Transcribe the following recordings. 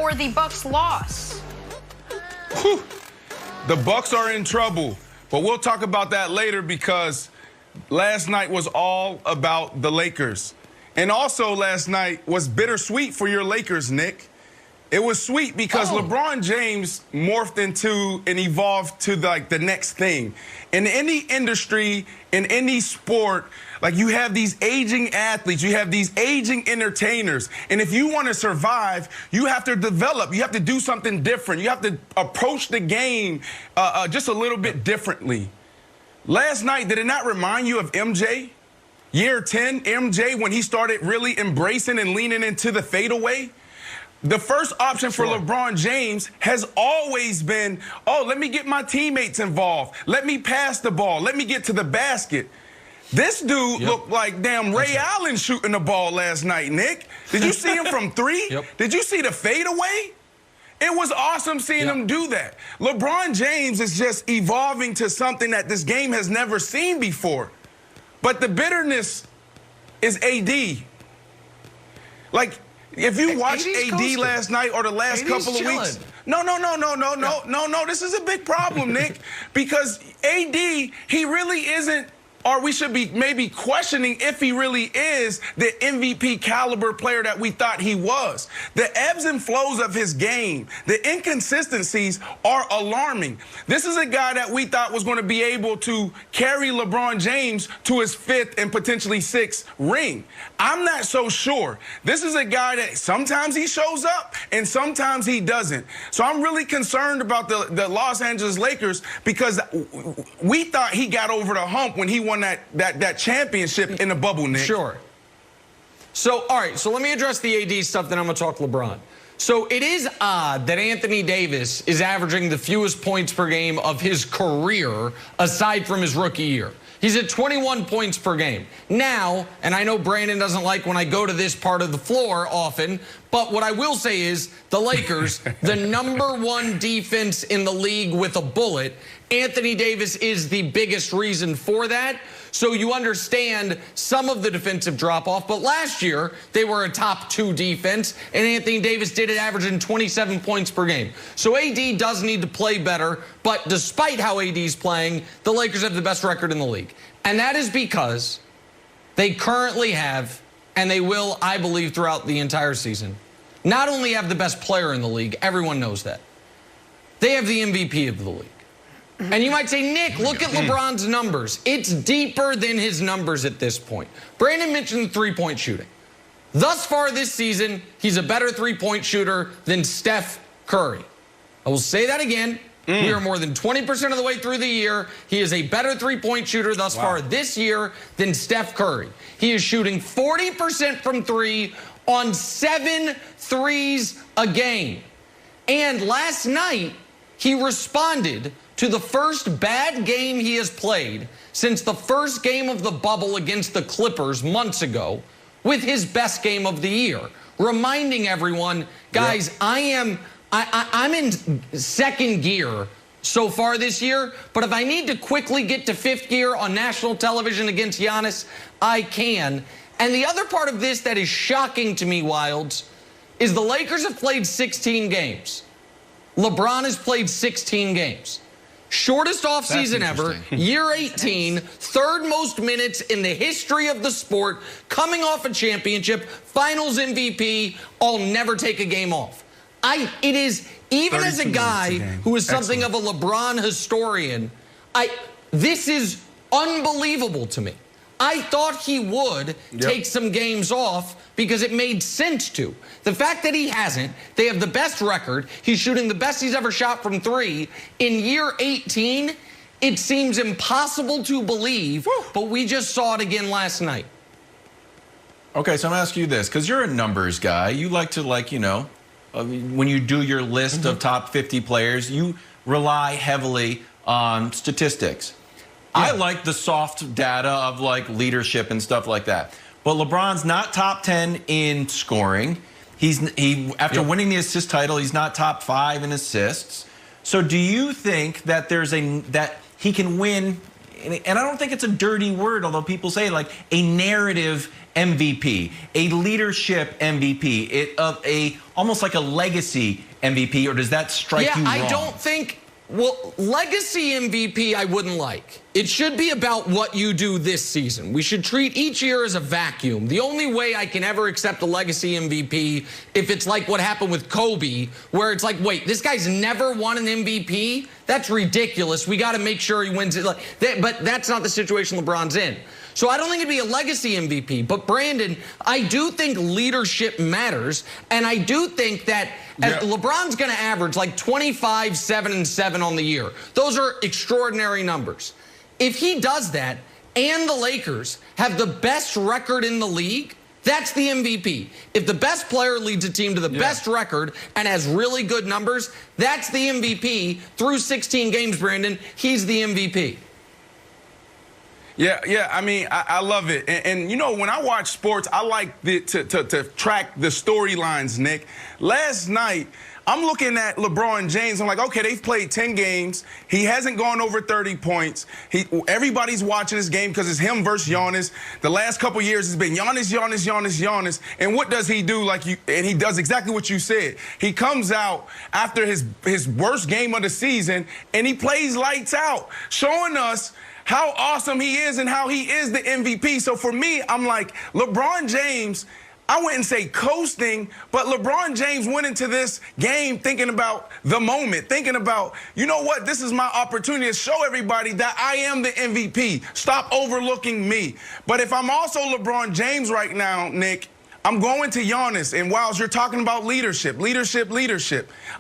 or the Bucks' loss? Whew. The Bucks are in trouble, but we'll talk about that later because last night was all about the Lakers. And also last night was bittersweet for your Lakers, Nick. It was sweet because LeBron James morphed into and evolved to the next thing. In any industry, in any sport, like you have these aging athletes, you have these aging entertainers. And if you want to survive, you have to develop. You have to do something different. You have to approach the game just a little bit differently. Last night, did it not remind you of MJ? Year 10, MJ, when he started really embracing and leaning into the fadeaway? The first option for LeBron James has always been, oh, let me get my teammates involved. Let me pass the ball. Let me get to the basket. This dude looked like damn Ray Allen shooting the ball last night, Nick. Did you see him from three? Did you see the fadeaway? It was awesome seeing him do that. LeBron James is just evolving to something that this game has never seen before. But the bitterness is AD. Like, if you watched AD last night or the last couple of weeks, no. This is a big problem, Nick, because AD, he really isn't, or we should be maybe questioning if he really is the MVP caliber player that we thought he was. The ebbs and flows of his game, the inconsistencies are alarming. This is a guy that we thought was going to be able to carry LeBron James to his 5th and potentially 6th ring. I'm not so sure. This is a guy that sometimes he shows up and sometimes he doesn't. So I'm really concerned about the Los Angeles Lakers because we thought he got over the hump when he won that championship in the bubble, Nick. Sure. So, all right, so let me address the AD stuff, then I'm going to talk LeBron. So it is odd that Anthony Davis is averaging the fewest points per game of his career aside from his rookie year. He's at 21 points per game. Now, and I know Brandon doesn't like when I go to this part of the floor often, but what I will say is the Lakers, the #1 defense in the league with a bullet, Anthony Davis is the biggest reason for that. So you understand some of the defensive drop-off, but last year they were a top 2 defense, and Anthony Davis did it averaging 27 points per game. So AD does need to play better, but despite how AD's playing, the Lakers have the best record in the league. And that is because they currently have, and they will, I believe, throughout the entire season, not only have the best player in the league, everyone knows that, they have the MVP of the league. And you might say, Nick, look at LeBron's numbers. It's deeper than his numbers at this point. Brandon mentioned three-point shooting. Thus far this season, he's a better three-point shooter than Steph Curry. I will say that again. We are more than 20% of the way through the year. He is a better three-point shooter thus far this year than Steph Curry. He is shooting 40% from 3 on 7 threes a game. And last night, he responded to the first bad game he has played since the first game of the bubble against the Clippers months ago with his best game of the year, reminding everyone, guys, I'm in 2nd gear so far this year, but if I need to quickly get to 5th gear on national television against Giannis, I can. And the other part of this that is shocking to me, Wilds, is the Lakers have played 16 games. LeBron has played 16 games. Shortest offseason ever, year 18, 3rd most minutes in the history of the sport, coming off a championship, finals MVP, I'll never take a game off. It is, even as a guy who is something of a LeBron historian, this is unbelievable to me. I thought he would take some games off because it made sense to. The fact that he hasn't, they have the best record. He's shooting the best he's ever shot from 3. In year 18, it seems impossible to believe, but we just saw it again last night. Okay, so I'm asking you this, because you're a numbers guy. You like to, when you do your list of top 50 players, you rely heavily on statistics. I like the soft data of leadership and stuff like that. But LeBron's not top 10 in scoring. After winning the assist title, he's not top 5 in assists. So do you think that that he can win and I don't think it's a dirty word, although people say like a narrative MVP, a leadership MVP, almost like a legacy MVP, or does that strike you wrong? Yeah, I don't think. Well, legacy MVP I wouldn't like. It should be about what you do this season. We should treat each year as a vacuum. The only way I can ever accept a legacy MVP if it's like what happened with Kobe, where it's like, wait, this guy's never won an MVP? That's ridiculous. We got to make sure he wins it. But that's not the situation LeBron's in. So I don't think it'd be a legacy MVP. But Brandon, I do think leadership matters. And I do think that LeBron's going to average like 25, 7, and 7 on the year. Those are extraordinary numbers. If he does that and the Lakers have the best record in the league, that's the MVP. If the best player leads a team to the best record and has really good numbers, that's the MVP. Through 16 games, Brandon, he's the MVP. Yeah, I mean, I love it. And you know, when I watch sports, I like to track the storylines, Nick. Last night, I'm looking at LeBron James. I'm like, okay, they've played 10 games. He hasn't gone over 30 points. Everybody's watching this game because it's him versus Giannis. The last couple years has been Giannis. And what does he do? And he does exactly what you said. He comes out after his worst game of the season, and he plays lights out, showing us how awesome he is and how he is the MVP. So for me, I'm like, LeBron James, I wouldn't say coasting, but LeBron James went into this game thinking about the moment, thinking about, you know what, this is my opportunity to show everybody that I am the MVP. Stop overlooking me. But if I'm also LeBron James right now, Nick, I'm going to Giannis. And whilst you're talking about leadership,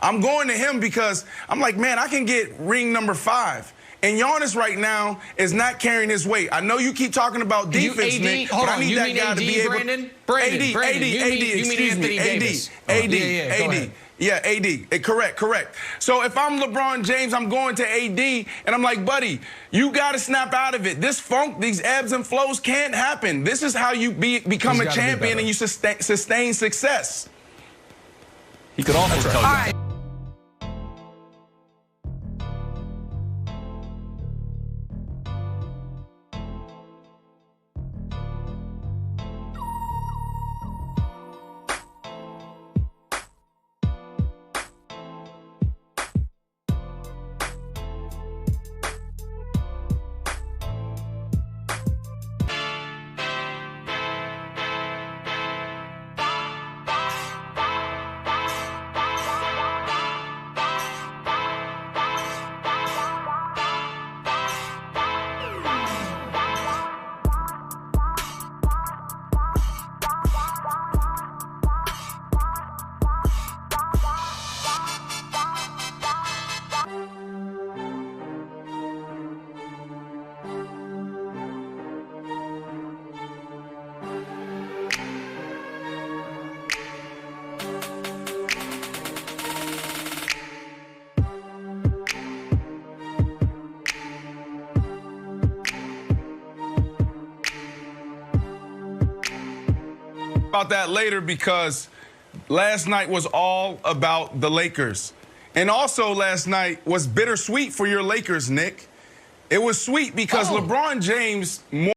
I'm going to him because I'm like, man, I can get ring number 5. And Giannis right now is not carrying his weight. I know you keep talking about defense, Nick, but I need that guy to be able. Brandon, AD. Yeah, AD. Correct. So if I'm LeBron James, I'm going to AD, and I'm like, buddy, you got to snap out of it. This funk, these ebbs and flows can't happen. This is how you become a champion and you sustain success. He could also tell you. About that later because last night was all about the Lakers. And also last night was bittersweet for your Lakers, Nick. It was sweet because LeBron James